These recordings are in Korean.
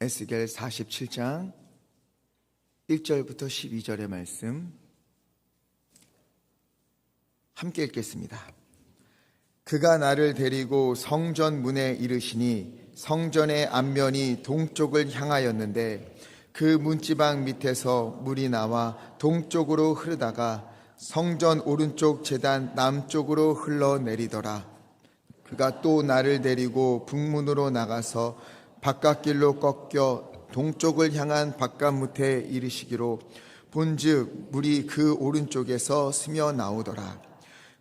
에스겔 47장 1절부터 12절의 말씀 함께 읽겠습니다. 그가 나를 데리고 성전 문에 이르시니 성전의 앞면이 동쪽을 향하였는데 그 문지방 밑에서 물이 나와 동쪽으로 흐르다가 성전 오른쪽 제단 남쪽으로 흘러내리더라. 그가 또 나를 데리고 북문으로 나가서 바깥길로 꺾여 동쪽을 향한 바깥문에 이르시기로 본즉 물이 그 오른쪽에서 스며 나오더라.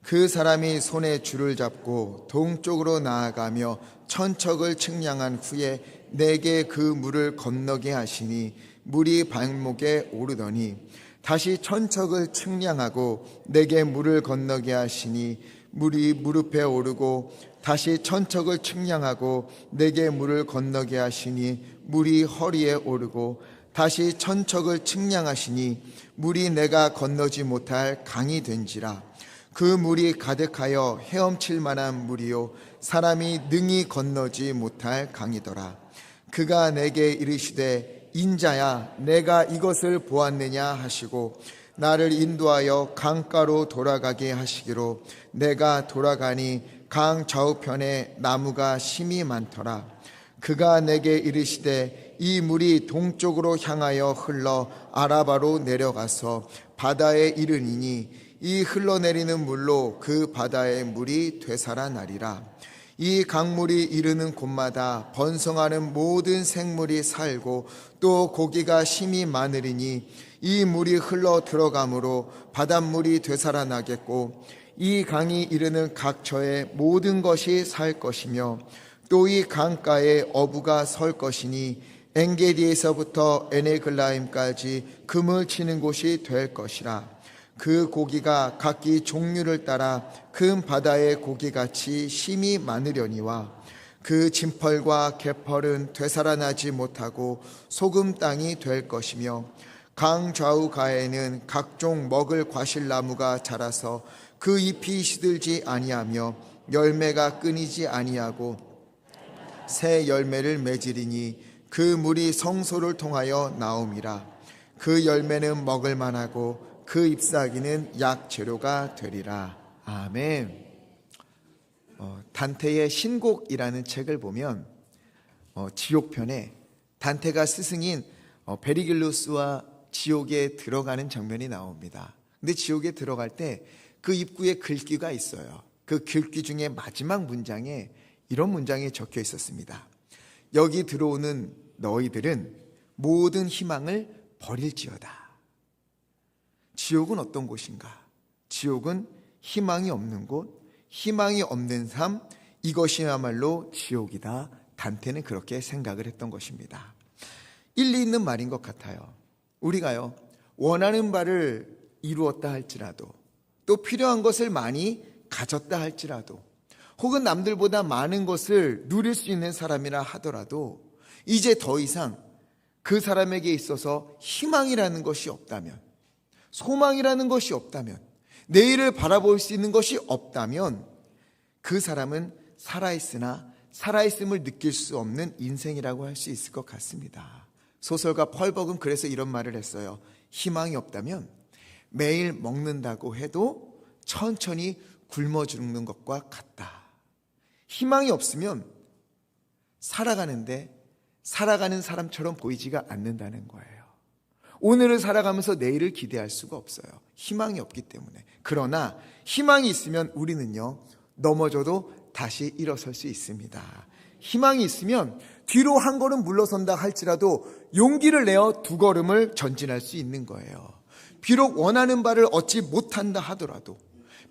그 사람이 손에 줄을 잡고 동쪽으로 나아가며 천척을 측량한 후에 내게 그 물을 건너게 하시니 물이 발목에 오르더니 다시 천척을 측량하고 내게 물을 건너게 하시니 물이 무릎에 오르고 다시 천척을 측량하고 내게 물을 건너게 하시니 물이 허리에 오르고 다시 천척을 측량하시니 물이 내가 건너지 못할 강이 된지라. 그 물이 가득하여 헤엄칠 만한 물이요 사람이 능히 건너지 못할 강이더라. 그가 내게 이르시되 인자야 내가 이것을 보았느냐 하시고 나를 인도하여 강가로 돌아가게 하시기로 내가 돌아가니 강 좌우편에 나무가 심이 많더라. 그가 내게 이르시되 이 물이 동쪽으로 향하여 흘러 아라바로 내려가서 바다에 이르니니 이 흘러내리는 물로 그 바다의 물이 되살아나리라. 이 강물이 이르는 곳마다 번성하는 모든 생물이 살고 또 고기가 심이 많으리니 이 물이 흘러 들어가므로 바닷물이 되살아나겠고 이 강이 이르는 각처에 모든 것이 살 것이며 또 이 강가에 어부가 설 것이니 엔게디에서부터 에네글라임까지 금을 치는 곳이 될 것이라. 그 고기가 각기 종류를 따라 큰 바다의 고기같이 심이 많으려니와 그 진펄과 개펄은 되살아나지 못하고 소금 땅이 될 것이며 강 좌우 가에는 각종 먹을 과실나무가 자라서 그 잎이 시들지 아니하며 열매가 끊이지 아니하고 새 열매를 맺으리니 그 물이 성소를 통하여 나옴이라. 그 열매는 먹을 만하고 그 잎사귀는 약재료가 되리라. 아멘. 단테의 신곡이라는 책을 보면 지옥편에 단테가 스승인 베리길루스와 지옥에 들어가는 장면이 나옵니다. 근데 지옥에 들어갈 때 그 입구에 글귀가 있어요. 그 글귀 중에 마지막 문장에 이런 문장이 적혀 있었습니다. 여기 들어오는 너희들은 모든 희망을 버릴지어다. 지옥은 어떤 곳인가? 지옥은 희망이 없는 곳, 희망이 없는 삶, 이것이야말로 지옥이다. 단테는 그렇게 생각을 했던 것입니다. 일리 있는 말인 것 같아요. 우리가요, 원하는 바를 이루었다 할지라도 또 필요한 것을 많이 가졌다 할지라도 혹은 남들보다 많은 것을 누릴 수 있는 사람이라 하더라도 이제 더 이상 그 사람에게 있어서 희망이라는 것이 없다면, 소망이라는 것이 없다면, 내일을 바라볼 수 있는 것이 없다면 그 사람은 살아있으나 살아있음을 느낄 수 없는 인생이라고 할 수 있을 것 같습니다. 소설가 펄벅은 그래서 이런 말을 했어요. 희망이 없다면 매일 먹는다고 해도 천천히 굶어 죽는 것과 같다. 희망이 없으면 살아가는데 살아가는 사람처럼 보이지가 않는다는 거예요. 오늘을 살아가면서 내일을 기대할 수가 없어요. 희망이 없기 때문에. 그러나 희망이 있으면 우리는요, 넘어져도 다시 일어설 수 있습니다. 희망이 있으면 뒤로 한 걸음 물러선다 할지라도 용기를 내어 두 걸음을 전진할 수 있는 거예요. 비록 원하는 바를 얻지 못한다 하더라도,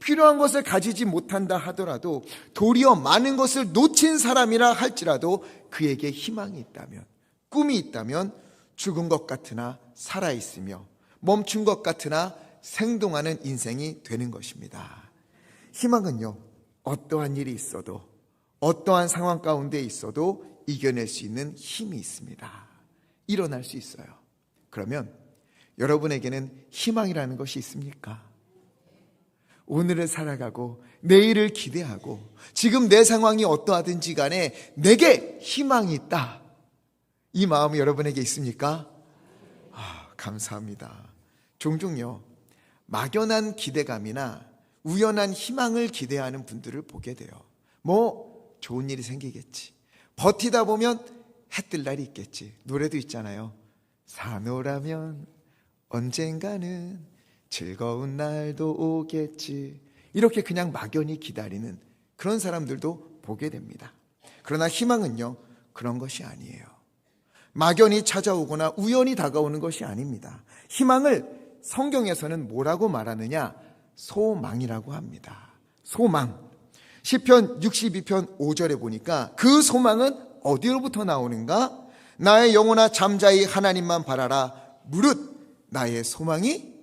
필요한 것을 가지지 못한다 하더라도, 도리어 많은 것을 놓친 사람이라 할지라도 그에게 희망이 있다면, 꿈이 있다면 죽은 것 같으나 살아있으며 멈춘 것 같으나 생동하는 인생이 되는 것입니다. 희망은요, 어떠한 일이 있어도, 어떠한 상황 가운데 있어도 이겨낼 수 있는 힘이 있습니다. 일어날 수 있어요. 그러면 여러분에게는 희망이라는 것이 있습니까? 오늘을 살아가고 내일을 기대하고 지금 내 상황이 어떠하든지 간에 내게 희망이 있다. 이 마음이 여러분에게 있습니까? 감사합니다. 종종요, 막연한 기대감이나 우연한 희망을 기대하는 분들을 보게 돼요. 뭐 좋은 일이 생기겠지, 버티다 보면 해 뜰 날이 있겠지. 노래도 있잖아요. 사노라면 언젠가는 즐거운 날도 오겠지. 이렇게 그냥 막연히 기다리는 그런 사람들도 보게 됩니다. 그러나 희망은요, 그런 것이 아니에요. 막연히 찾아오거나 우연히 다가오는 것이 아닙니다. 희망을 성경에서는 뭐라고 말하느냐? 소망이라고 합니다. 소망. 시편 62편 5절에 보니까 그 소망은 어디로부터 나오는가? 나의 영혼아 잠자히 하나님만 바라라. 무릇 나의 소망이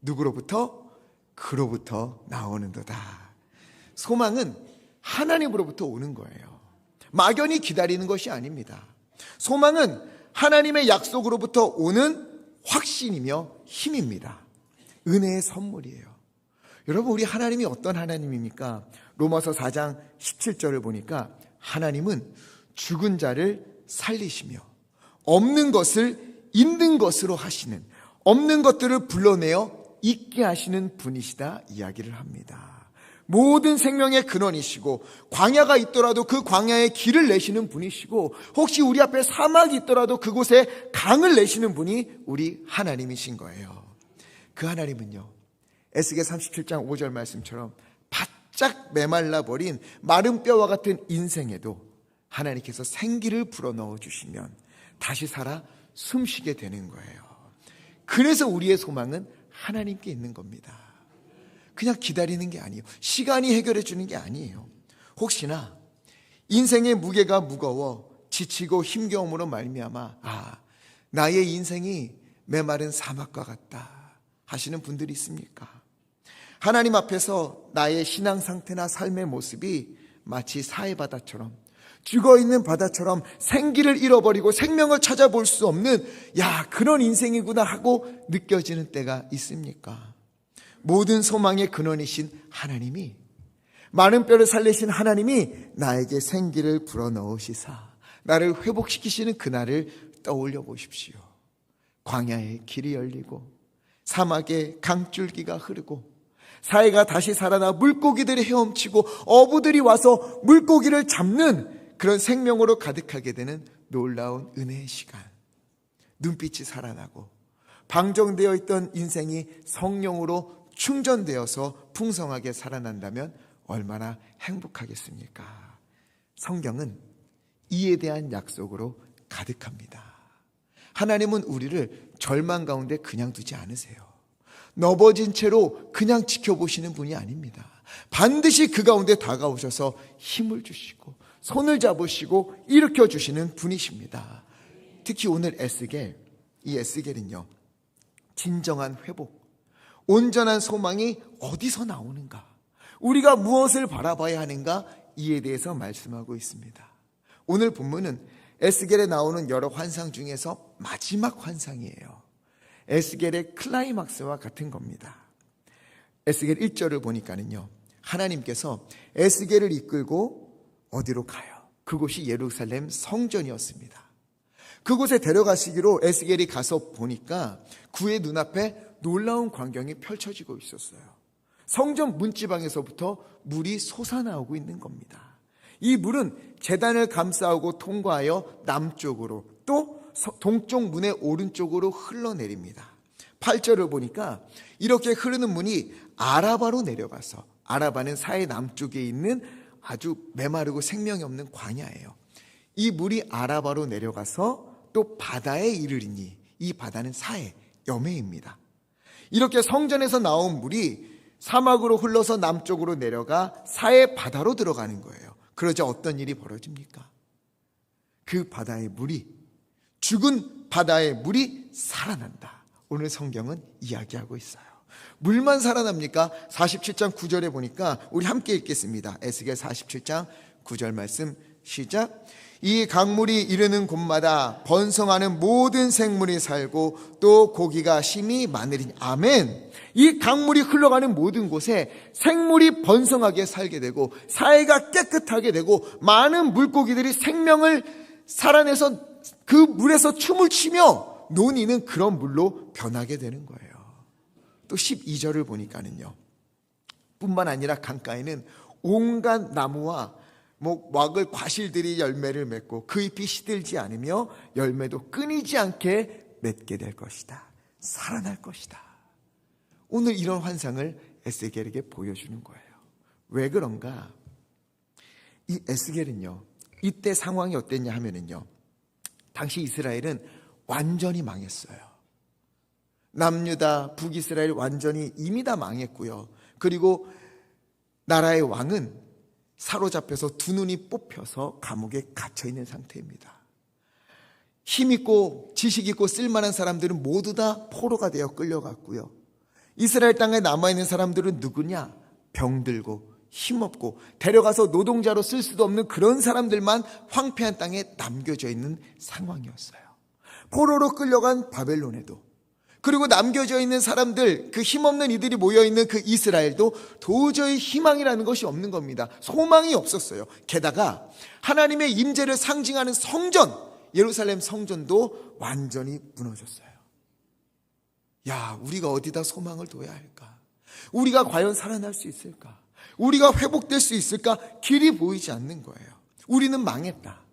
누구로부터? 그로부터 나오는도다. 소망은 하나님으로부터 오는 거예요. 막연히 기다리는 것이 아닙니다. 소망은 하나님의 약속으로부터 오는 확신이며 힘입니다. 은혜의 선물이에요. 여러분, 우리 하나님이 어떤 하나님입니까? 로마서 4장 17절을 보니까 하나님은 죽은 자를 살리시며 없는 것을 있는 것으로 하시는, 없는 것들을 불러내어 있게 하시는 분이시다 이야기를 합니다. 모든 생명의 근원이시고, 광야가 있더라도 그 광야에 길을 내시는 분이시고, 혹시 우리 앞에 사막이 있더라도 그곳에 강을 내시는 분이 우리 하나님이신 거예요. 그 하나님은요, 에스겔 37장 5절 말씀처럼 바짝 메말라 버린 마른 뼈와 같은 인생에도 하나님께서 생기를 불어넣어 주시면 다시 살아 숨쉬게 되는 거예요. 그래서 우리의 소망은 하나님께 있는 겁니다. 그냥 기다리는 게 아니에요. 시간이 해결해 주는 게 아니에요. 혹시나 인생의 무게가 무거워 지치고 힘겨움으로 말미암아 나의 인생이 메마른 사막과 같다 하시는 분들이 있습니까? 하나님 앞에서 나의 신앙 상태나 삶의 모습이 마치 사해바다처럼, 죽어있는 바다처럼 생기를 잃어버리고 생명을 찾아볼 수 없는 그런 인생이구나 하고 느껴지는 때가 있습니까? 모든 소망의 근원이신 하나님이, 마른 뼈를 살리신 하나님이 나에게 생기를 불어넣으시사 나를 회복시키시는 그날을 떠올려 보십시오. 광야에 길이 열리고 사막에 강줄기가 흐르고 사해가 다시 살아나 물고기들이 헤엄치고 어부들이 와서 물고기를 잡는 그런 생명으로 가득하게 되는 놀라운 은혜의 시간. 눈빛이 살아나고 방정되어 있던 인생이 성령으로 충전되어서 풍성하게 살아난다면 얼마나 행복하겠습니까? 성경은 이에 대한 약속으로 가득합니다. 하나님은 우리를 절망 가운데 그냥 두지 않으세요. 넘어진 채로 그냥 지켜보시는 분이 아닙니다. 반드시 그 가운데 다가오셔서 힘을 주시고 손을 잡으시고 일으켜 주시는 분이십니다. 특히 오늘 이 에스겔은요, 진정한 회복, 온전한 소망이 어디서 나오는가, 우리가 무엇을 바라봐야 하는가, 이에 대해서 말씀하고 있습니다. 오늘 본문은 에스겔에 나오는 여러 환상 중에서 마지막 환상이에요. 에스겔의 클라이막스와 같은 겁니다. 에스겔 1절을 보니까는요, 하나님께서 에스겔을 이끌고 어디로 가요? 그곳이 예루살렘 성전이었습니다. 그곳에 데려가시기로 에스겔이 가서 보니까 그의 눈앞에 놀라운 광경이 펼쳐지고 있었어요. 성전 문지방에서부터 물이 솟아나오고 있는 겁니다. 이 물은 제단을 감싸고 통과하여 남쪽으로 또 동쪽 문의 오른쪽으로 흘러내립니다. 8절을 보니까 이렇게 흐르는 문이 아라바로 내려가서, 아라바는 사해 남쪽에 있는 아주 메마르고 생명이 없는 광야예요. 이 물이 아라바로 내려가서 또 바다에 이르리니, 이 바다는 사해, 여매입니다. 이렇게 성전에서 나온 물이 사막으로 흘러서 남쪽으로 내려가 사해 바다로 들어가는 거예요. 그러자 어떤 일이 벌어집니까? 그 바다의 물이, 죽은 바다의 물이 살아난다. 오늘 성경은 이야기하고 있어요. 물만 살아납니까? 47장 9절에 보니까 우리 함께 읽겠습니다. 에스겔 47장 9절 말씀 시작. 이 강물이 이르는 곳마다 번성하는 모든 생물이 살고 또 고기가 심히 많으리니. 아멘. 이 강물이 흘러가는 모든 곳에 생물이 번성하게 살게 되고 사해가 깨끗하게 되고 많은 물고기들이 생명을 살아내서 그 물에서 춤을 추며 논이는 그런 물로 변하게 되는 거예요. 또 12절을 보니까는요, 뿐만 아니라 강가에는 온갖 나무와 먹을 과실들이 열매를 맺고 그 잎이 시들지 않으며 열매도 끊이지 않게 맺게 될 것이다. 살아날 것이다. 오늘 이런 환상을 에스겔에게 보여주는 거예요. 왜 그런가? 이 에스겔은요, 이때 상황이 어땠냐 하면은요, 당시 이스라엘은 완전히 망했어요. 남유다, 북이스라엘 완전히 이미 다 망했고요. 그리고 나라의 왕은 사로잡혀서 두 눈이 뽑혀서 감옥에 갇혀 있는 상태입니다. 힘있고 지식있고 쓸만한 사람들은 모두 다 포로가 되어 끌려갔고요. 이스라엘 땅에 남아있는 사람들은 누구냐? 병들고 힘없고 데려가서 노동자로 쓸 수도 없는 그런 사람들만 황폐한 땅에 남겨져 있는 상황이었어요. 포로로 끌려간 바벨론에도, 그리고 남겨져 있는 사람들, 그 힘없는 이들이 모여있는 그 이스라엘도 도저히 희망이라는 것이 없는 겁니다. 소망이 없었어요. 게다가 하나님의 임재를 상징하는 성전, 예루살렘 성전도 완전히 무너졌어요. 야, 우리가 어디다 소망을 둬야 할까? 우리가 과연 살아날 수 있을까? 우리가 회복될 수 있을까? 길이 보이지 않는 거예요. 우리는 망했다.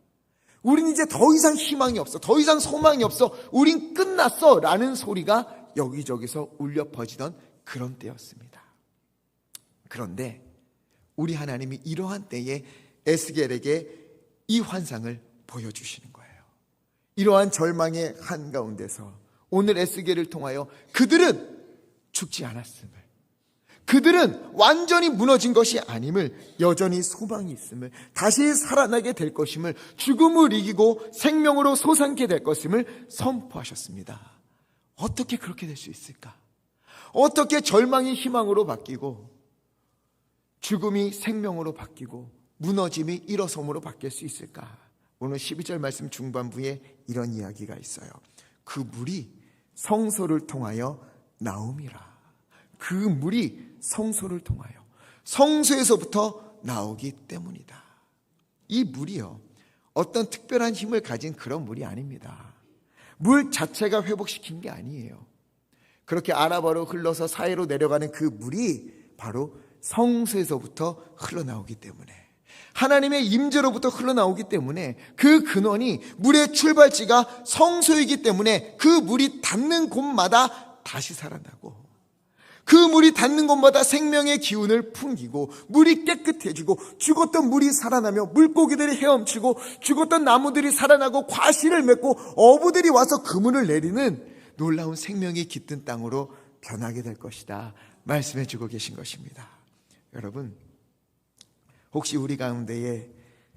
우린 이제 더 이상 희망이 없어. 더 이상 소망이 없어. 우린 끝났어. 라는 소리가 여기저기서 울려 퍼지던 그런 때였습니다. 그런데 우리 하나님이 이러한 때에 에스겔에게 이 환상을 보여주시는 거예요. 이러한 절망의 한가운데서 오늘 에스겔을 통하여 그들은 죽지 않았음을, 그들은 완전히 무너진 것이 아님을, 여전히 소망이 있음을, 다시 살아나게 될 것임을, 죽음을 이기고 생명으로 솟아나게 될 것임을 선포하셨습니다. 어떻게 그렇게 될 수 있을까? 어떻게 절망이 희망으로 바뀌고 죽음이 생명으로 바뀌고 무너짐이 일어섬으로 바뀔 수 있을까? 오늘 12절 말씀 중반부에 이런 이야기가 있어요. 그 물이 성소를 통하여 나옴이라. 그 물이 성소를 통하여 성소에서부터 나오기 때문이다. 이 물이요, 어떤 특별한 힘을 가진 그런 물이 아닙니다. 물 자체가 회복시킨 게 아니에요. 그렇게 아라바로 흘러서 사해로 내려가는 그 물이 바로 성소에서부터 흘러나오기 때문에, 하나님의 임재로부터 흘러나오기 때문에, 그 근원이, 물의 출발지가 성소이기 때문에 그 물이 닿는 곳마다 다시 살아나고, 그 물이 닿는 곳마다 생명의 기운을 풍기고 물이 깨끗해지고 죽었던 물이 살아나며 물고기들이 헤엄치고 죽었던 나무들이 살아나고 과실을 맺고 어부들이 와서 그물을 내리는 놀라운 생명이 깃든 땅으로 변하게 될 것이다 말씀해 주고 계신 것입니다. 여러분, 혹시 우리 가운데에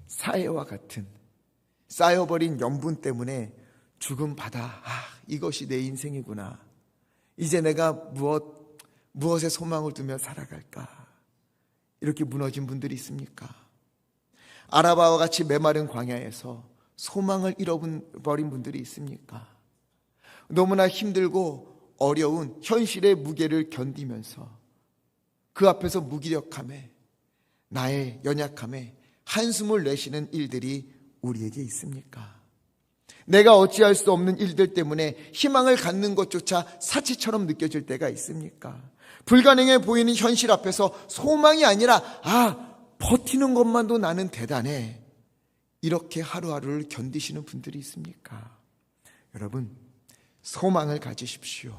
사해와 같은 쌓여버린 염분 때문에 죽음 바다, 이것이 내 인생이구나, 이제 내가 무엇에 소망을 두며 살아갈까, 이렇게 무너진 분들이 있습니까? 아라바와 같이 메마른 광야에서 소망을 잃어버린 분들이 있습니까? 너무나 힘들고 어려운 현실의 무게를 견디면서 그 앞에서 무기력함에, 나의 연약함에 한숨을 내쉬는 일들이 우리에게 있습니까? 내가 어찌할 수 없는 일들 때문에 희망을 갖는 것조차 사치처럼 느껴질 때가 있습니까? 불가능해 보이는 현실 앞에서 소망이 아니라 버티는 것만도 나는 대단해, 이렇게 하루하루를 견디시는 분들이 있습니까? 여러분, 소망을 가지십시오.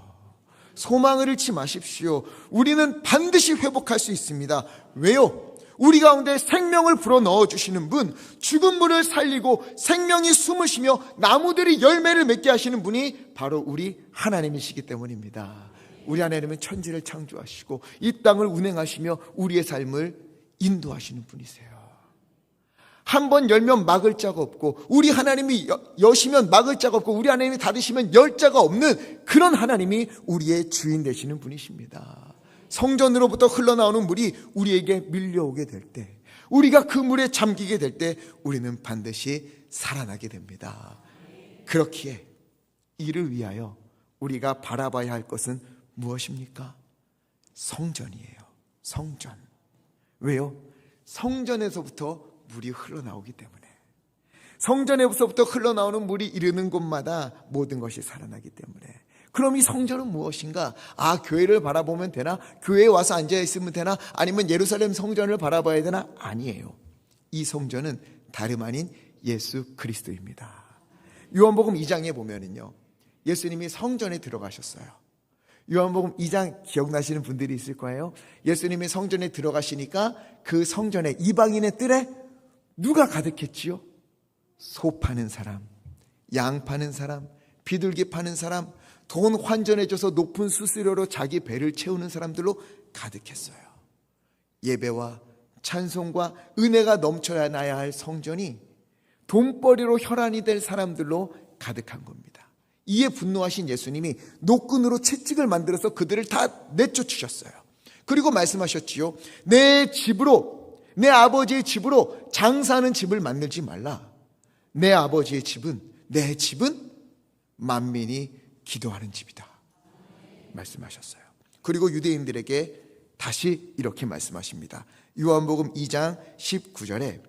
소망을 잃지 마십시오. 우리는 반드시 회복할 수 있습니다. 왜요? 우리 가운데 생명을 불어넣어 주시는 분, 죽은 물을 살리고 생명이 숨을 쉬며 나무들이 열매를 맺게 하시는 분이 바로 우리 하나님이시기 때문입니다. 우리 하나님은 천지를 창조하시고 이 땅을 운행하시며 우리의 삶을 인도하시는 분이세요. 한 번 열면 막을 자가 없고, 우리 하나님이 여시면 막을 자가 없고, 우리 하나님이 닫으시면 열 자가 없는 그런 하나님이 우리의 주인 되시는 분이십니다. 성전으로부터 흘러나오는 물이 우리에게 밀려오게 될 때, 우리가 그 물에 잠기게 될 때 우리는 반드시 살아나게 됩니다. 그렇기에 이를 위하여 우리가 바라봐야 할 것은 무엇입니까? 성전이에요. 성전. 왜요? 성전에서부터 물이 흘러나오기 때문에. 성전에서부터 흘러나오는 물이 이르는 곳마다 모든 것이 살아나기 때문에. 그럼 이 성전은 무엇인가? 교회를 바라보면 되나? 교회에 와서 앉아있으면 되나? 아니면 예루살렘 성전을 바라봐야 되나? 아니에요. 이 성전은 다름 아닌 예수 그리스도입니다. 요한복음 2장에 보면은요, 예수님이 성전에 들어가셨어요. 요한복음 2장 기억나시는 분들이 있을 거예요. 예수님이 성전에 들어가시니까 그 성전에 이방인의 뜰에 누가 가득했지요? 소 파는 사람, 양 파는 사람, 비둘기 파는 사람, 돈 환전해줘서 높은 수수료로 자기 배를 채우는 사람들로 가득했어요. 예배와 찬송과 은혜가 넘쳐야 나야 할 성전이 돈벌이로 혈안이 될 사람들로 가득한 겁니다. 이에 분노하신 예수님이 노끈으로 채찍을 만들어서 그들을 다 내쫓으셨어요. 그리고 말씀하셨지요. 내 집으로, 내 아버지의 집으로 장사하는 집을 만들지 말라. 내 아버지의 집은, 내 집은 만민이 기도하는 집이다 말씀하셨어요. 그리고 유대인들에게 다시 이렇게 말씀하십니다. 요한복음 2장 19절에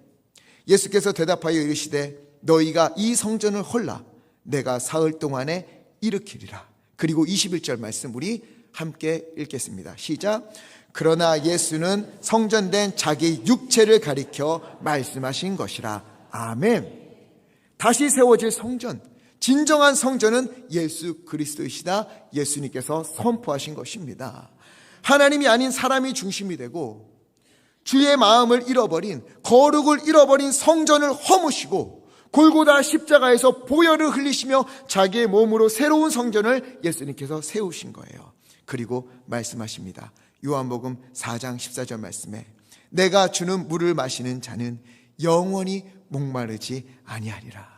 예수께서 대답하여 이르시되 너희가 이 성전을 헐라 내가 사흘 동안에 일으키리라. 그리고 21절 말씀 우리 함께 읽겠습니다. 시작. 그러나 예수는 성전된 자기 육체를 가리켜 말씀하신 것이라. 아멘. 다시 세워질 성전, 진정한 성전은 예수 그리스도이시다. 예수님께서 선포하신 것입니다. 하나님이 아닌 사람이 중심이 되고 주의 마음을 잃어버린, 거룩을 잃어버린 성전을 허무시고 골고다 십자가에서 보혈을 흘리시며 자기의 몸으로 새로운 성전을 예수님께서 세우신 거예요. 그리고 말씀하십니다. 요한복음 4장 14절 말씀에 내가 주는 물을 마시는 자는 영원히 목마르지 아니하리라.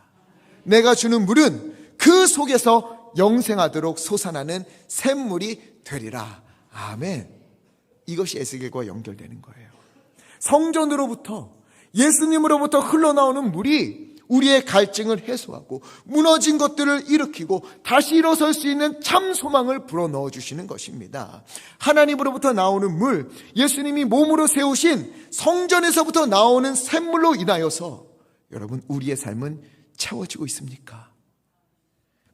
내가 주는 물은 그 속에서 영생하도록 솟아나는 샘물이 되리라. 아멘. 이것이 에스겔과 연결되는 거예요. 성전으로부터, 예수님으로부터 흘러나오는 물이 우리의 갈증을 해소하고 무너진 것들을 일으키고 다시 일어설 수 있는 참 소망을 불어넣어 주시는 것입니다. 하나님으로부터 나오는 물, 예수님이 몸으로 세우신 성전에서부터 나오는 샘물로 인하여서 여러분 우리의 삶은 채워지고 있습니까?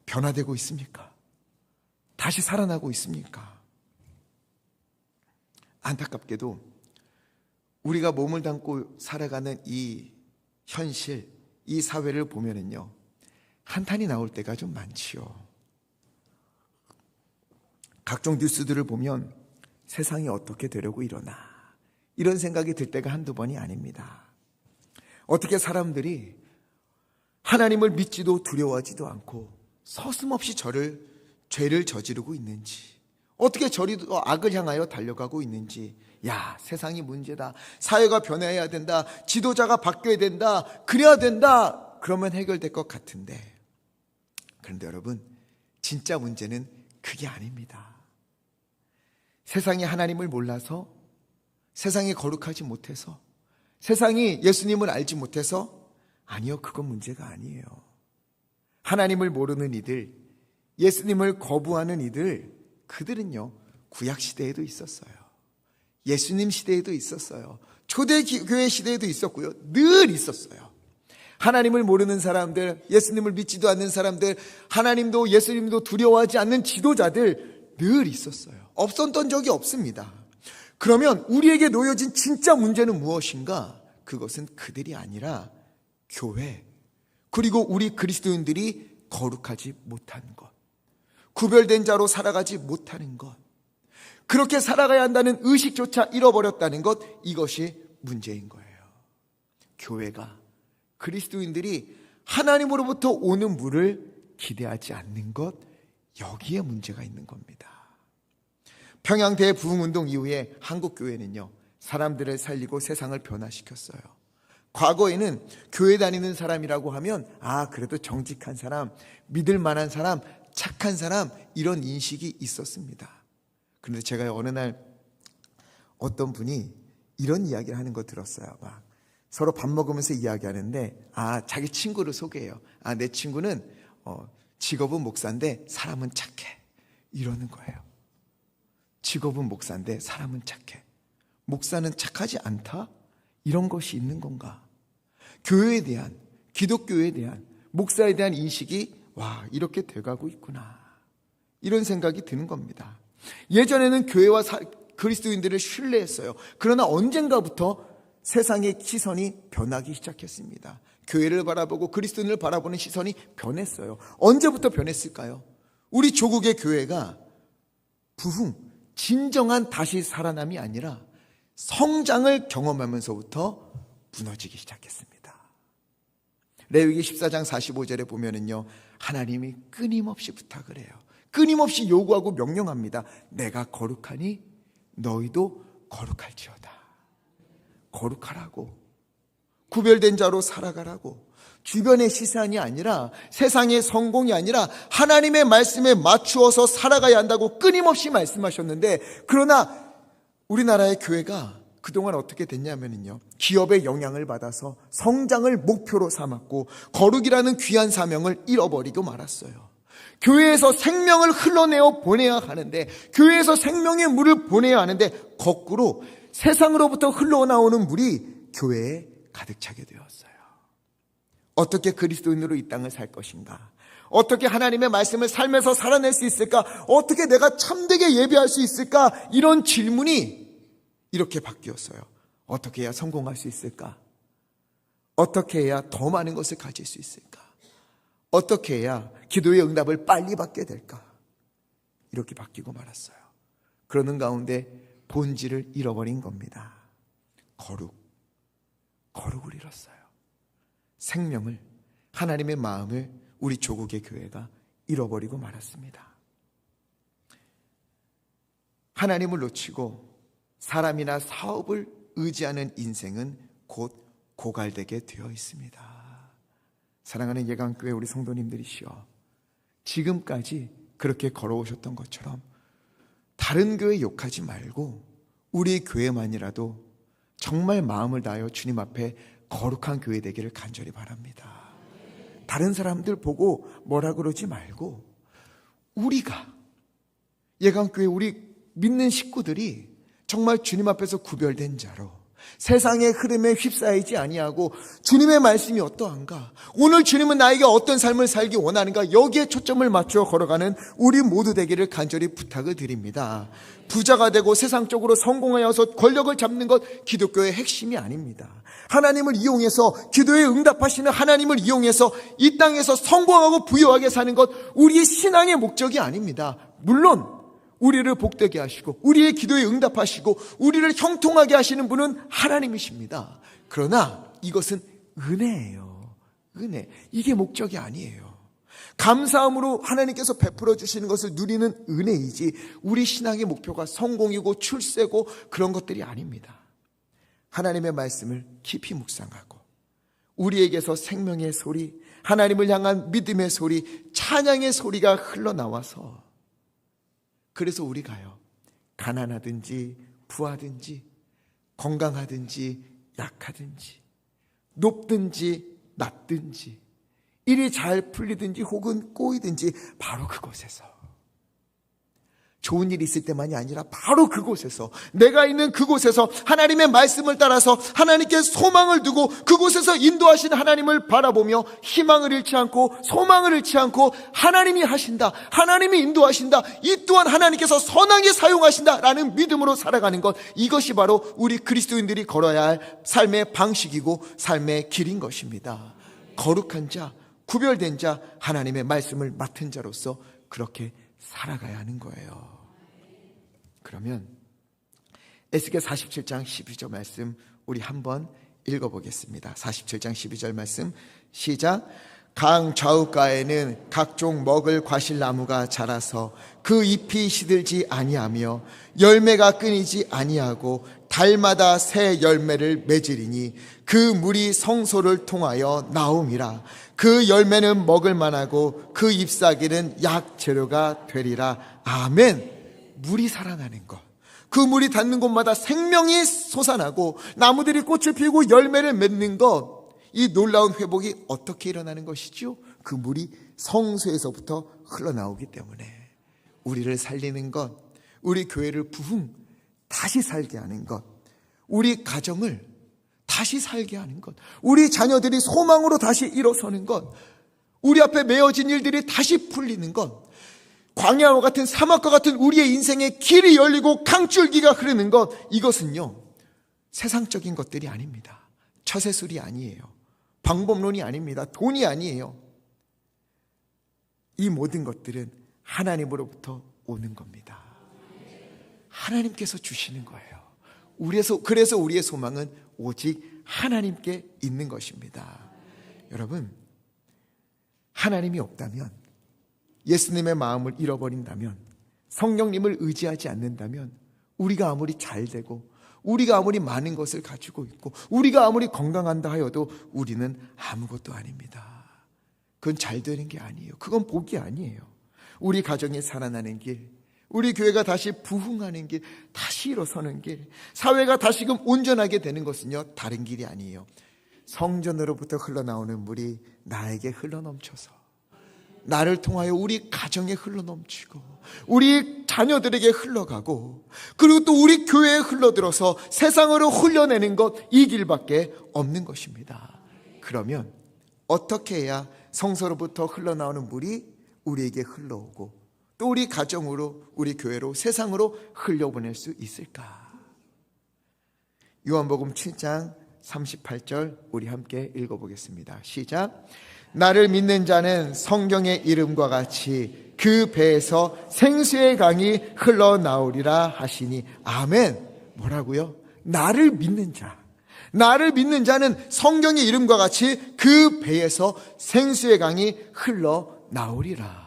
변화되고 있습니까? 다시 살아나고 있습니까? 안타깝게도 우리가 몸을 담고 살아가는 이 현실, 이 사회를 보면은요, 한탄이 나올 때가 좀 많지요. 각종 뉴스들을 보면 세상이 어떻게 되려고 이러나 이런 생각이 들 때가 한두 번이 아닙니다. 어떻게 사람들이 하나님을 믿지도 두려워하지도 않고 서슴없이 죄를 저지르고 있는지, 어떻게 저리도 악을 향하여 달려가고 있는지, 야, 세상이 문제다. 사회가 변해야 된다. 지도자가 바뀌어야 된다. 그래야 된다. 그러면 해결될 것 같은데, 그런데 여러분, 진짜 문제는 그게 아닙니다. 세상이 하나님을 몰라서, 세상이 거룩하지 못해서, 세상이 예수님을 알지 못해서, 아니요, 그건 문제가 아니에요. 하나님을 모르는 이들, 예수님을 거부하는 이들, 그들은요, 구약시대에도 있었어요. 예수님 시대에도 있었어요. 초대교회 시대에도 있었고요. 늘 있었어요. 하나님을 모르는 사람들, 예수님을 믿지도 않는 사람들, 하나님도 예수님도 두려워하지 않는 지도자들 늘 있었어요. 없었던 적이 없습니다. 그러면 우리에게 놓여진 진짜 문제는 무엇인가? 그것은 그들이 아니라 교회, 그리고 우리 그리스도인들이 거룩하지 못한 것, 구별된 자로 살아가지 못하는 것, 그렇게 살아가야 한다는 의식조차 잃어버렸다는 것, 이것이 문제인 거예요. 교회가, 그리스도인들이 하나님으로부터 오는 물을 기대하지 않는 것, 여기에 문제가 있는 겁니다. 평양 대부흥운동 이후에 한국교회는요, 사람들을 살리고 세상을 변화시켰어요. 과거에는 교회 다니는 사람이라고 하면 그래도 정직한 사람, 믿을 만한 사람, 착한 사람, 이런 인식이 있었습니다. 그런데 제가 어느 날 어떤 분이 이런 이야기를 하는 거 들었어요. 막 서로 밥 먹으면서 이야기하는데 자기 친구를 소개해요. 내 친구는 직업은 목사인데 사람은 착해, 이러는 거예요. 직업은 목사인데 사람은 착해, 목사는 착하지 않다? 이런 것이 있는 건가? 교회에 대한, 기독교에 대한, 목사에 대한 인식이 이렇게 돼가고 있구나, 이런 생각이 드는 겁니다. 예전에는 교회와 그리스도인들을 신뢰했어요. 그러나 언젠가부터 세상의 시선이 변하기 시작했습니다. 교회를 바라보고 그리스도인을 바라보는 시선이 변했어요. 언제부터 변했을까요? 우리 조국의 교회가 부흥, 진정한 다시 살아남이 아니라 성장을 경험하면서부터 무너지기 시작했습니다. 레위기 14장 45절에 보면은요, 하나님이 끊임없이 부탁을 해요. 끊임없이 요구하고 명령합니다. 내가 거룩하니 너희도 거룩할지어다. 거룩하라고, 구별된 자로 살아가라고, 주변의 시선이 아니라, 세상의 성공이 아니라 하나님의 말씀에 맞추어서 살아가야 한다고 끊임없이 말씀하셨는데, 그러나 우리나라의 교회가 그동안 어떻게 됐냐면요, 기업의 영향을 받아서 성장을 목표로 삼았고 거룩이라는 귀한 사명을 잃어버리고 말았어요. 교회에서 생명을 흘러내어 보내야 하는데, 교회에서 생명의 물을 보내야 하는데, 거꾸로 세상으로부터 흘러나오는 물이 교회에 가득 차게 되었어요. 어떻게 그리스도인으로 이 땅을 살 것인가? 어떻게 하나님의 말씀을 삶에서 살아낼 수 있을까? 어떻게 내가 참되게 예배할 수 있을까? 이런 질문이 이렇게 바뀌었어요. 어떻게 해야 성공할 수 있을까? 어떻게 해야 더 많은 것을 가질 수 있을까? 어떻게 해야 기도의 응답을 빨리 받게 될까? 이렇게 바뀌고 말았어요. 그러는 가운데 본질을 잃어버린 겁니다. 거룩을 잃었어요. 생명을, 하나님의 마음을 우리 조국의 교회가 잃어버리고 말았습니다. 하나님을 놓치고 사람이나 사업을 의지하는 인생은 곧 고갈되게 되어 있습니다. 사랑하는 예강교회 우리 성도님들이시여, 지금까지 그렇게 걸어오셨던 것처럼 다른 교회 욕하지 말고 우리 교회만이라도 정말 마음을 다하여 주님 앞에 거룩한 교회 되기를 간절히 바랍니다. 다른 사람들 보고 뭐라 그러지 말고, 우리가, 예강교회 우리 믿는 식구들이 정말 주님 앞에서 구별된 자로 세상의 흐름에 휩싸이지 아니하고, 주님의 말씀이 어떠한가, 오늘 주님은 나에게 어떤 삶을 살기 원하는가, 여기에 초점을 맞추어 걸어가는 우리 모두 되기를 간절히 부탁을 드립니다. 부자가 되고 세상적으로 성공하여서 권력을 잡는 것 기독교의 핵심이 아닙니다. 하나님을 이용해서, 기도에 응답하시는 하나님을 이용해서 이 땅에서 성공하고 부유하게 사는 것 우리의 신앙의 목적이 아닙니다. 물론 우리를 복되게 하시고 우리의 기도에 응답하시고 우리를 형통하게 하시는 분은 하나님이십니다. 그러나 이것은 은혜예요. 은혜. 이게 목적이 아니에요. 감사함으로 하나님께서 베풀어 주시는 것을 누리는 은혜이지, 우리 신앙의 목표가 성공이고 출세고 그런 것들이 아닙니다. 하나님의 말씀을 깊이 묵상하고 우리에게서 생명의 소리, 하나님을 향한 믿음의 소리, 찬양의 소리가 흘러나와서, 그래서 우리가요, 가난하든지 부하든지 건강하든지 약하든지 높든지 낮든지 일이 잘 풀리든지 혹은 꼬이든지 바로 그곳에서, 좋은 일이 있을 때만이 아니라 바로 그곳에서, 내가 있는 그곳에서 하나님의 말씀을 따라서 하나님께 소망을 두고 그곳에서 인도하신 하나님을 바라보며 희망을 잃지 않고 소망을 잃지 않고, 하나님이 하신다, 하나님이 인도하신다, 이 또한 하나님께서 선하게 사용하신다라는 믿음으로 살아가는 것, 이것이 바로 우리 그리스도인들이 걸어야 할 삶의 방식이고 삶의 길인 것입니다. 거룩한 자, 구별된 자, 하나님의 말씀을 맡은 자로서 그렇게 살아가야 하는 거예요. 그러면 에스겔 47장 12절 말씀 우리 한번 읽어보겠습니다. 47장 12절 말씀 시작. 강 좌우가에는 각종 먹을 과실나무가 자라서 그 잎이 시들지 아니하며 열매가 끊이지 아니하고 달마다 새 열매를 맺으리니 그 물이 성소를 통하여 나옴이라. 그 열매는 먹을 만하고 그 잎사귀는 약 재료가 되리라. 아멘. 물이 살아나는 것, 그 물이 닿는 곳마다 생명이 솟아나고 나무들이 꽃을 피우고 열매를 맺는 것, 이 놀라운 회복이 어떻게 일어나는 것이죠? 그 물이 성소에서부터 흘러나오기 때문에 우리를 살리는 것, 우리 교회를 부흥 다시 살게 하는 것, 우리 가정을 다시 살게 하는 것, 우리 자녀들이 소망으로 다시 일어서는 것, 우리 앞에 메어진 일들이 다시 풀리는 것, 광야와 같은 사막과 같은 우리의 인생에 길이 열리고 강줄기가 흐르는 것, 이것은요 세상적인 것들이 아닙니다. 처세술이 아니에요. 방법론이 아닙니다. 돈이 아니에요. 이 모든 것들은 하나님으로부터 오는 겁니다. 하나님께서 주시는 거예요. 그래서 우리의 소망은 오직 하나님께 있는 것입니다. 여러분, 하나님이 없다면, 예수님의 마음을 잃어버린다면, 성령님을 의지하지 않는다면, 우리가 아무리 잘되고 우리가 아무리 많은 것을 가지고 있고 우리가 아무리 건강한다 하여도 우리는 아무것도 아닙니다. 그건 잘 되는 게 아니에요. 그건 복이 아니에요. 우리 가정이 살아나는 길, 우리 교회가 다시 부흥하는 길, 다시 일어서는 길, 사회가 다시금 온전하게 되는 것은요 다른 길이 아니에요. 성전으로부터 흘러나오는 물이 나에게 흘러넘쳐서 나를 통하여 우리 가정에 흘러넘치고 우리 자녀들에게 흘러가고 그리고 또 우리 교회에 흘러들어서 세상으로 흘려내는 것, 이 길밖에 없는 것입니다. 그러면 어떻게 해야 성서로부터 흘러나오는 물이 우리에게 흘러오고 또 우리 가정으로, 우리 교회로, 세상으로 흘려보낼 수 있을까? 요한복음 7장 38절 우리 함께 읽어보겠습니다. 시작. 나를 믿는 자는 성경의 이름과 같이 그 배에서 생수의 강이 흘러나오리라 하시니. 아멘. 뭐라고요? 나를 믿는 자. 나를 믿는 자는 성경의 이름과 같이 그 배에서 생수의 강이 흘러나오리라.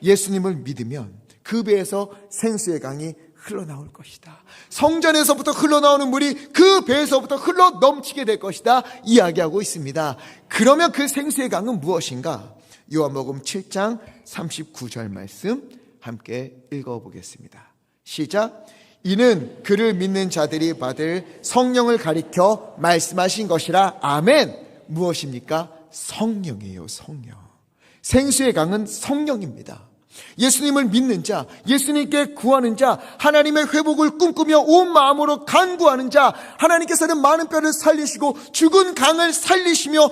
예수님을 믿으면 그 배에서 생수의 강이 흘러나올 것이다. 성전에서부터 흘러나오는 물이 그 배에서부터 흘러 넘치게 될 것이다 이야기하고 있습니다. 그러면 그 생수의 강은 무엇인가? 요한복음 7장 39절 말씀 함께 읽어보겠습니다. 시작. 이는 그를 믿는 자들이 받을 성령을 가리켜 말씀하신 것이라. 아멘. 무엇입니까? 성령이에요. 성령. 생수의 강은 성령입니다. 예수님을 믿는 자, 예수님께 구하는 자, 하나님의 회복을 꿈꾸며 온 마음으로 간구하는 자, 하나님께서는 많은 뼈를 살리시고 죽은 강을 살리시며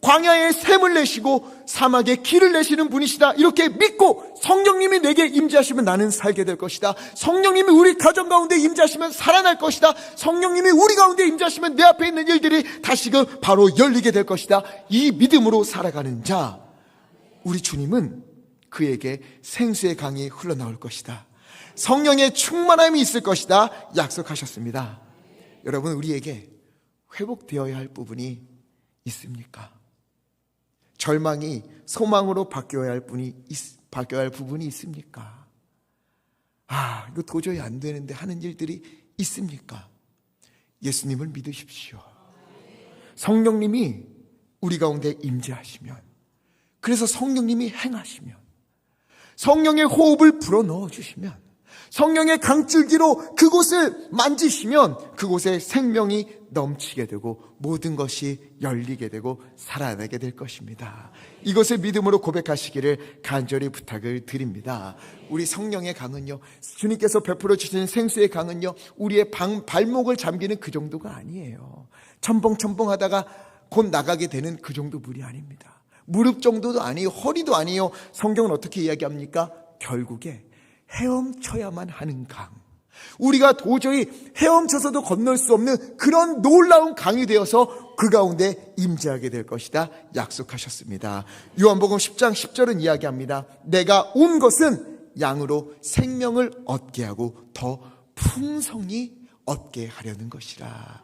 광야에 샘을 내시고 사막에 길을 내시는 분이시다 이렇게 믿고 성령님이 내게 임재하시면 나는 살게 될 것이다. 성령님이 우리 가정 가운데 임재하시면 살아날 것이다. 성령님이 우리 가운데 임재하시면 내 앞에 있는 일들이 다시금 바로 열리게 될 것이다. 이 믿음으로 살아가는 자, 우리 주님은 그에게 생수의 강이 흘러나올 것이다. 성령의 충만함이 있을 것이다 약속하셨습니다. 여러분, 우리에게 회복되어야 할 부분이 있습니까? 절망이 소망으로 바뀌어야 할 부분이 있습니까? 이거 도저히 안 되는데 하는 일들이 있습니까? 예수님을 믿으십시오. 성령님이 우리 가운데 임재하시면, 그래서 성령님이 행하시면, 성령의 호흡을 불어넣어 주시면, 성령의 강줄기로 그곳을 만지시면 그곳에 생명이 넘치게 되고 모든 것이 열리게 되고 살아나게 될 것입니다. 이것을 믿음으로 고백하시기를 간절히 부탁을 드립니다. 우리 성령의 강은요, 주님께서 베풀어 주시는 생수의 강은요, 우리의 발목을 잠기는 그 정도가 아니에요. 첨벙첨벙하다가 곧 나가게 되는 그 정도 물이 아닙니다. 무릎 정도도 아니에요. 허리도 아니에요. 성경은 어떻게 이야기합니까? 결국에 헤엄쳐야만 하는 강, 우리가 도저히 헤엄쳐서도 건널 수 없는 그런 놀라운 강이 되어서 그 가운데 임재하게 될 것이다 약속하셨습니다. 요한복음 10장 10절은 이야기합니다. 내가 온 것은 양으로 생명을 얻게 하고 더 풍성히 얻게 하려는 것이라.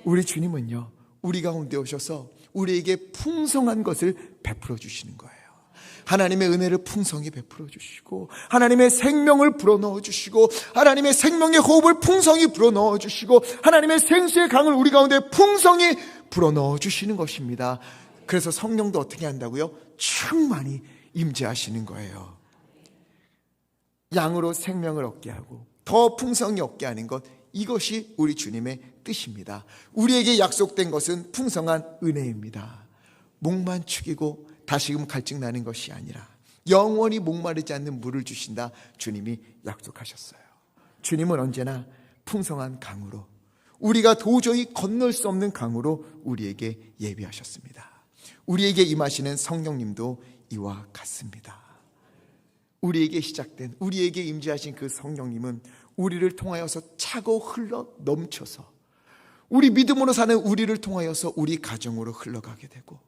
우리 주님은요, 우리 가운데 오셔서 우리에게 풍성한 것을 베풀어 주시는 거예요. 하나님의 은혜를 풍성히 베풀어 주시고, 하나님의 생명을 불어넣어 주시고, 하나님의 생명의 호흡을 풍성히 불어넣어 주시고, 하나님의 생수의 강을 우리 가운데 풍성히 불어넣어 주시는 것입니다. 그래서 성령도 어떻게 한다고요? 충만히 임재하시는 거예요. 양으로 생명을 얻게 하고 더 풍성히 얻게 하는 것, 이것이 우리 주님의 뜻입니다. 우리에게 약속된 것은 풍성한 은혜입니다. 목만 축이고 다시금 갈증나는 것이 아니라 영원히 목마르지 않는 물을 주신다 주님이 약속하셨어요. 주님은 언제나 풍성한 강으로 우리가 도저히 건널 수 없는 강으로 우리에게 예비하셨습니다. 우리에게 임하시는 성령님도 이와 같습니다. 우리에게 시작된, 우리에게 임재하신 그 성령님은 우리를 통하여서 차고 흘러 넘쳐서, 우리 믿음으로 사는 우리를 통하여서 우리 가정으로 흘러가게 되고,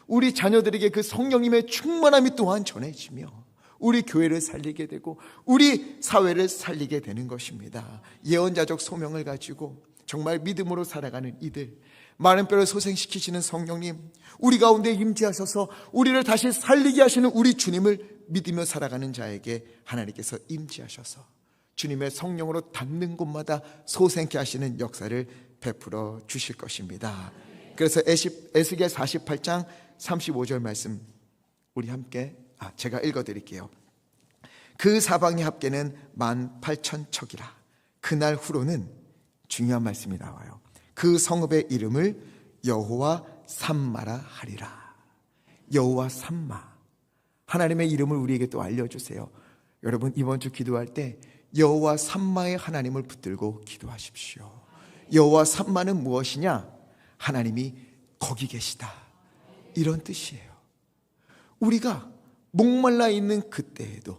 우리 자녀들에게 그 성령님의 충만함이 또한 전해지며 우리 교회를 살리게 되고 우리 사회를 살리게 되는 것입니다. 예언자적 소명을 가지고 정말 믿음으로 살아가는 이들, 많은 뼈를 소생시키시는 성령님, 우리 가운데 임재하셔서 우리를 다시 살리게 하시는 우리 주님을 믿으며 살아가는 자에게 하나님께서 임재하셔서 주님의 성령으로 닿는 곳마다 소생케 하시는 역사를 베풀어 주실 것입니다. 그래서 에스겔 48장 35절 말씀 우리 함께 제가 읽어드릴게요. 그 사방의 합계는 18,000척이라. 그날 후로는 중요한 말씀이 나와요. 그 성읍의 이름을 여호와 삼마라 하리라. 여호와 삼마, 하나님의 이름을 우리에게 또 알려주세요. 여러분, 이번 주 기도할 때 여호와 삼마의 하나님을 붙들고 기도하십시오. 여호와 삼마는 무엇이냐? 하나님이 거기 계시다, 이런 뜻이에요. 우리가 목말라 있는 그때에도,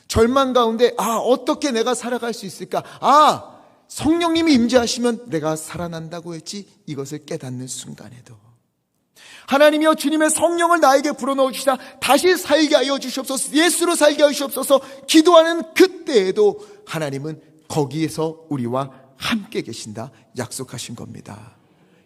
절망 가운데 어떻게 내가 살아갈 수 있을까? 성령님이 임재하시면 내가 살아난다고 했지, 이것을 깨닫는 순간에도 하나님이여 주님의 성령을 나에게 불어넣어 주시다 다시 살게 하여 주시옵소서, 예수로 살게 하여 주시옵소서 기도하는 그때에도 하나님은 거기에서 우리와 함께 계신다 약속하신 겁니다.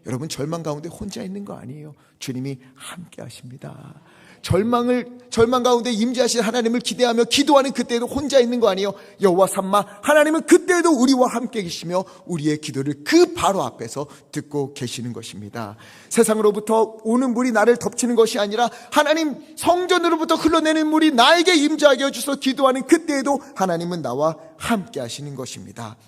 여러분, 절망 가운데 혼자 있는 거 아니에요. 주님이 함께 하십니다. 절망 가운데 임재하신 하나님을 기대하며 기도하는 그때에도 혼자 있는 거 아니에요. 여호와 삼마, 하나님은 그때에도 우리와 함께 계시며 우리의 기도를 그 바로 앞에서 듣고 계시는 것입니다. 세상으로부터 오는 물이 나를 덮치는 것이 아니라 하나님 성전으로부터 흘러내는 물이 나에게 임재하게 해주셔서 기도하는 그때에도 하나님은 나와 함께 하시는 것입니다.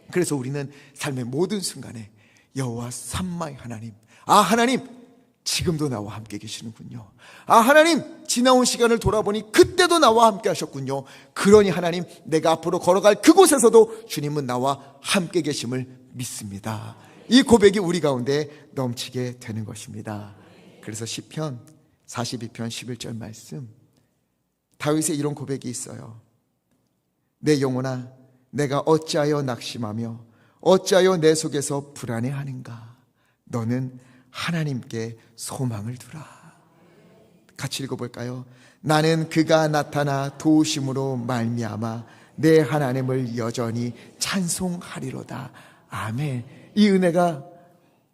그래서 우리는 삶의 모든 순간에 여호와 삼마의 하나님, 하나님 지금도 나와 함께 계시는군요. 하나님 지나온 시간을 돌아보니 그때도 나와 함께 하셨군요. 그러니 하나님, 내가 앞으로 걸어갈 그곳에서도 주님은 나와 함께 계심을 믿습니다. 이 고백이 우리 가운데 넘치게 되는 것입니다. 그래서 시편 42편 11절 말씀, 다윗의 이런 고백이 있어요. 내 영혼아, 내가 어찌하여 낙심하며 어찌하여 내 속에서 불안해하는가? 너는 하나님께 소망을 두라. 같이 읽어볼까요? 나는 그가 나타나 도우심으로 말미암아 내 하나님을 여전히 찬송하리로다. 아멘. 이 은혜가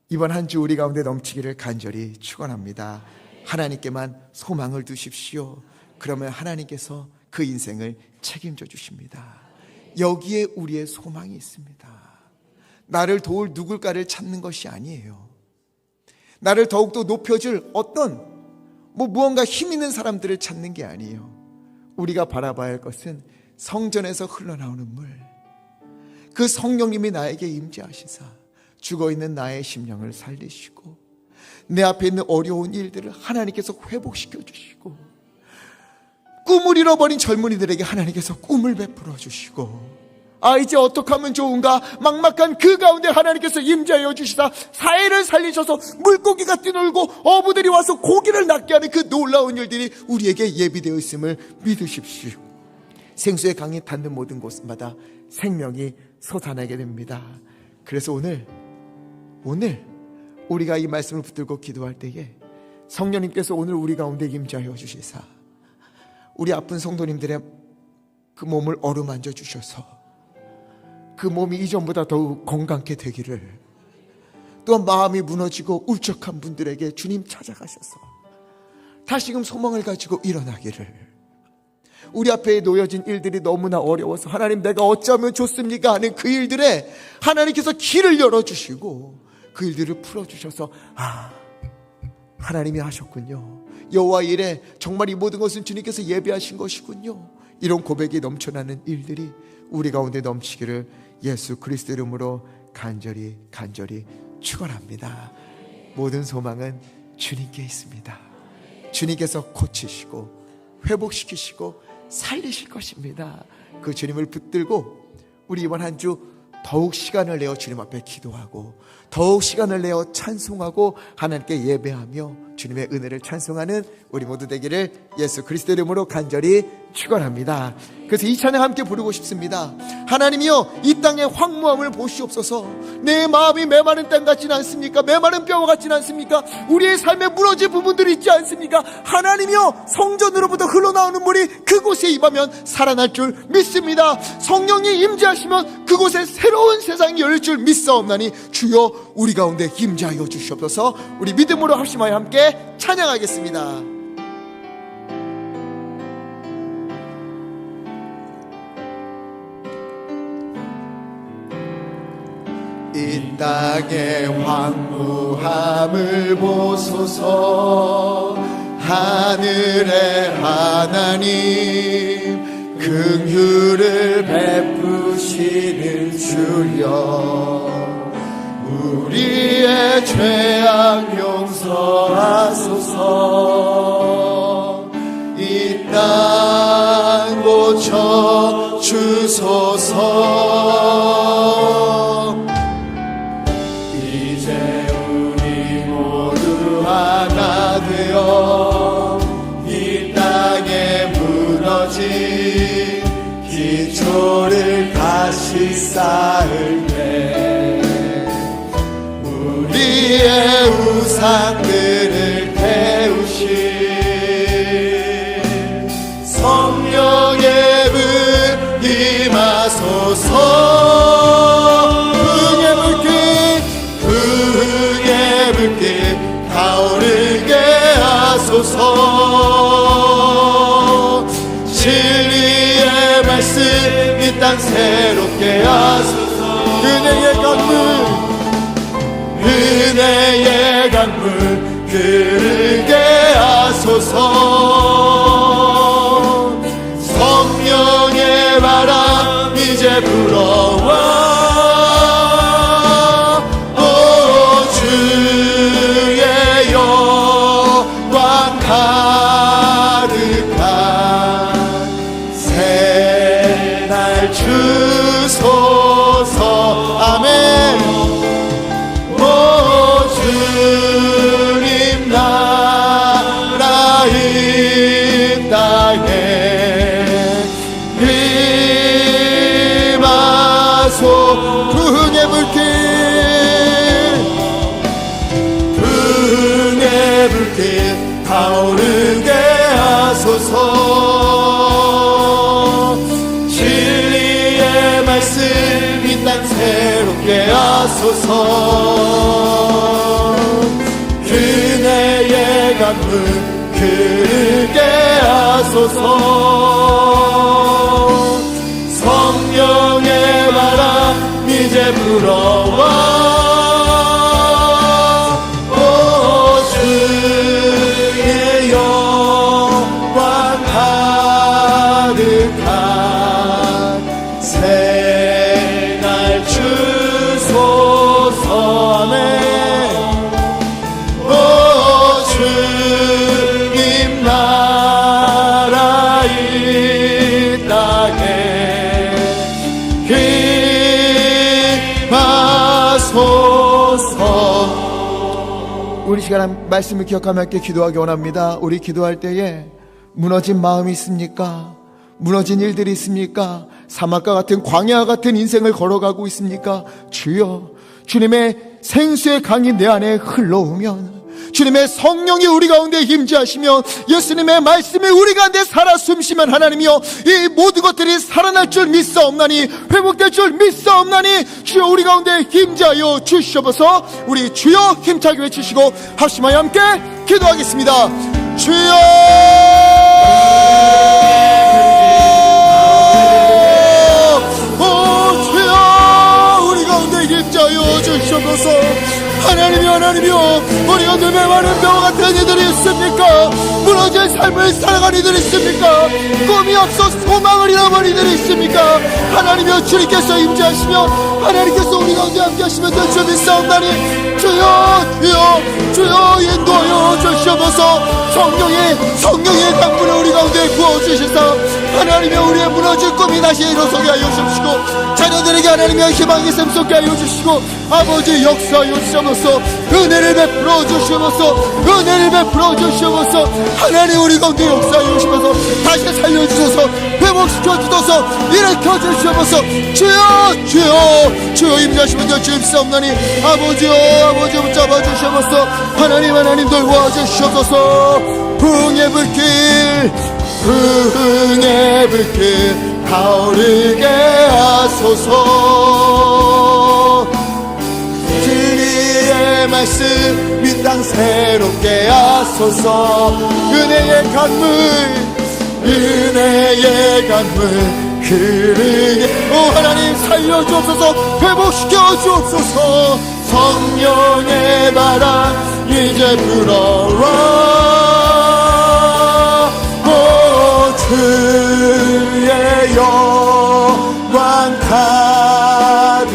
이번 한 주 우리 가운데 넘치기를 간절히 축원합니다. 하나님께만 소망을 두십시오. 그러면 하나님께서 그 인생을 책임져 주십니다. 여기에 우리의 소망이 있습니다. 나를 도울 누굴까를 찾는 것이 아니에요. 나를 더욱더 높여줄 무언가 힘 있는 사람들을 찾는 게 아니에요. 우리가 바라봐야 할 것은 성전에서 흘러나오는 물, 그 성령님이 나에게 임재하시사 죽어있는 나의 심령을 살리시고 내 앞에 있는 어려운 일들을 하나님께서 회복시켜 주시고, 꿈을 잃어버린 젊은이들에게 하나님께서 꿈을 베풀어 주시고, 이제 어떻게 하면 좋은가? 막막한 그 가운데 하나님께서 임재하여 주시사 사회를 살리셔서 물고기가 뛰놀고 어부들이 와서 고기를 낚게 하는 그 놀라운 일들이 우리에게 예비되어 있음을 믿으십시오. 생수의 강이 닿는 모든 곳마다 생명이 솟아나게 됩니다. 그래서 오늘 우리가 이 말씀을 붙들고 기도할 때에 성령님께서 오늘 우리 가운데 임재하여 주시사 우리 아픈 성도님들의 그 몸을 어루만져 주셔서 그 몸이 이전보다 더욱 건강케 되기를, 또 마음이 무너지고 울적한 분들에게 주님 찾아가셔서 다시금 소망을 가지고 일어나기를, 우리 앞에 놓여진 일들이 너무나 어려워서 하나님 내가 어쩌면 좋습니까 하는 그 일들에 하나님께서 길을 열어주시고 그 일들을 풀어주셔서 하나님이 하셨군요. 여호와 일에 정말 이 모든 것은 주님께서 예비하신 것이군요. 이런 고백이 넘쳐나는 일들이 우리 가운데 넘치기를 예수 그리스도 이름으로 간절히 축원합니다. 모든 소망은 주님께 있습니다. 주님께서 고치시고 회복시키시고 살리실 것입니다. 그 주님을 붙들고 우리 이번 한 주 더욱 시간을 내어 주님 앞에 기도하고 더욱 시간을 내어 찬송하고 하나님께 예배하며 주님의 은혜를 찬송하는 우리 모두 되기를 예수 그리스도의 이름으로 간절히 축원합니다. 그래서 이 찬양 함께 부르고 싶습니다. 하나님이여, 이 땅의 황무함을 보시옵소서. 내 마음이 메마른 땅 같지는 않습니까? 메마른 뼈와 같지는 않습니까? 우리의 삶에 무너진 부분들이 있지 않습니까? 하나님이여, 성전으로부터 흘러나오는 물이 그곳에 임하면 살아날 줄 믿습니다. 성령이 임재하시면 그곳에 새로운 세상이 열릴 줄 믿사옵나니 주여 우리 가운데 임재하여 주시옵소서. 우리 믿음으로 합심하여 함께 찬양하겠습니다. 이 땅의 황무함을 보소서. 하늘의 하나님, 긍휼을 베푸시는 주여, 우리의 죄악 용서하소서. 이 땅 고쳐 주소서. 이제 우리 모두 하나 되어 이 땅에 무너진 기초를 다시 쌓을 때 우리의 우상들을 태우신 성령의 불 임하소서. 부흥의 불길 타오르게 하소서. 진리의 말씀 이 땅 새롭게 하소서. 은혜의 강물 흐르게 하소서. 성령의 바람 이제 불어와. 주의 영광 가득한 새날 주소서. 아멘. 주님 나라 이 땅에 임하소. 부흥의 불길 타오르게 하소서. 진리의 말씀 이 땅 새롭게 하소서. 은혜의 강물 흐르게 하소서. 성령의 바람 이제 불어와. 우리 시간 말씀을 기억하며 함께 기도하기 원합니다. 우리 기도할 때에 무너진 마음이 있습니까? 무너진 일들이 있습니까? 사막과 같은 광야와 같은 인생을 걸어가고 있습니까? 주여, 주님의 생수의 강이 내 안에 흘러오면, 주님의 성령이 우리 가운데 임재하시며 예수님의 말씀이 우리 가운데 살아 숨쉬면 하나님이여, 이 모든 것들이 살아날 줄 믿사옵나니, 회복될 줄 믿사옵나니 주여 우리 가운데 임재하여 주시옵소서. 우리 주여 힘차게 외치시고 합심하여 함께 기도하겠습니다. 주여, 우리 가운데 임재하여 주시옵소서. 하나님이여, 우리 가운데 메마른 뼈와 같은 이들이 있습니까? 무너진 삶을 살아가는 이들이 있습니까? 꿈이 없어 소망을 잃어버린 이들이 있습니까? 하나님이여, 주님께서 임재하시며 하나님께서 우리 가운데 함께 하시면 될 줄 믿사옵나니 주여 인도하여 주시옵소서. 성령의 강물을 우리 가운데 부어주시사 하나님이여, 우리의 무너진 꿈이 다시 일어서게 하여 주시고 자녀들의 우리에게 하나님의 희망의 샘 쏟게 하여 주시고 아버지 역사하여 주시옵소서. 은혜를 베풀어 주시옵소서. 은혜를 베풀어 주시옵소서. 하나님 우리 가운데 역사하여 주시면서 다시 살려주셔서 회복시켜 주셔서 일으켜 주시옵소서. 주여 주여 주여 임자시면 주입사옵나니 아버지여 붙잡아 주시옵소서. 하나님 도와주시옵소서. 부흥의 불길 타오르게 하소서. 진리의 말씀 이 땅 새롭게 하소서. 은혜의 강물 흐르게 오 하나님 살려주옵소서. 회복시켜 주옵소서. 성령의 바람 이제 불어와 오 주의 영광 가득한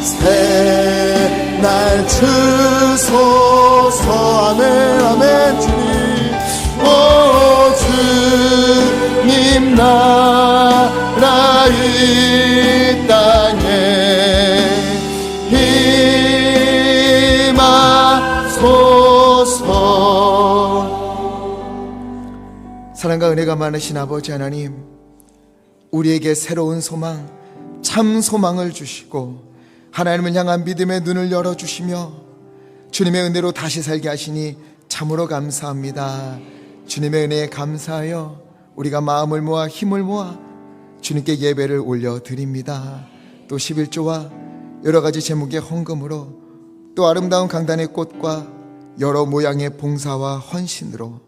새날 주소서. 아멘 주님. 오 주님 나라 이 땅에 임하소서. 사랑과 은혜가 많으신 아버지 하나님, 우리에게 새로운 소망, 참 소망을 주시고 하나님을 향한 믿음의 눈을 열어주시며 주님의 은혜로 다시 살게 하시니 참으로 감사합니다. 주님의 은혜에 감사하여 우리가 마음을 모아 힘을 모아 주님께 예배를 올려드립니다. 또 11조와 여러 가지 제목의 헌금으로 또 아름다운 강단의 꽃과 여러 모양의 봉사와 헌신으로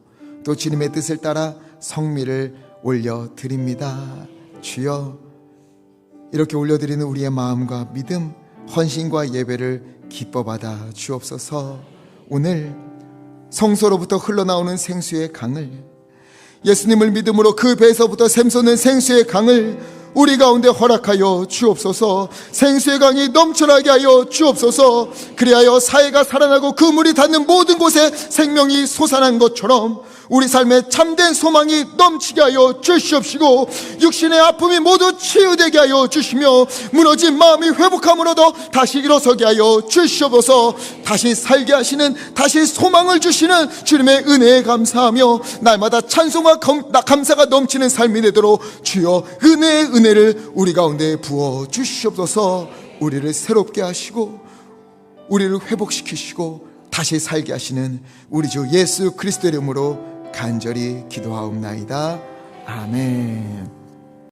또 주님의 뜻을 따라 성미를 올려드립니다. 주여, 이렇게 올려드리는 우리의 마음과 믿음, 헌신과 예배를 기뻐받아 주옵소서. 오늘 성소로부터 흘러나오는 생수의 강을, 예수님을 믿음으로 그 배에서부터 샘솟는 생수의 강을 우리 가운데 허락하여 주옵소서. 생수의 강이 넘쳐나게 하여 주옵소서. 그리하여 사회가 살아나고 그 물이 닿는 모든 곳에 생명이 솟아난 것처럼 우리 삶에 참된 소망이 넘치게 하여 주시옵시고 육신의 아픔이 모두 치유되게 하여 주시며 무너진 마음이 회복함으로도 다시 일어서게 하여 주시옵소서. 다시 살게 하시는, 다시 소망을 주시는 주님의 은혜에 감사하며 날마다 찬송과 감사가 넘치는 삶이 되도록 주여 은혜의 은혜를 우리 가운데 부어 주시옵소서. 우리를 새롭게 하시고 우리를 회복시키시고 다시 살게 하시는 우리 주 예수 그리스도의 이름으로 간절히 기도하옵나이다. 아멘.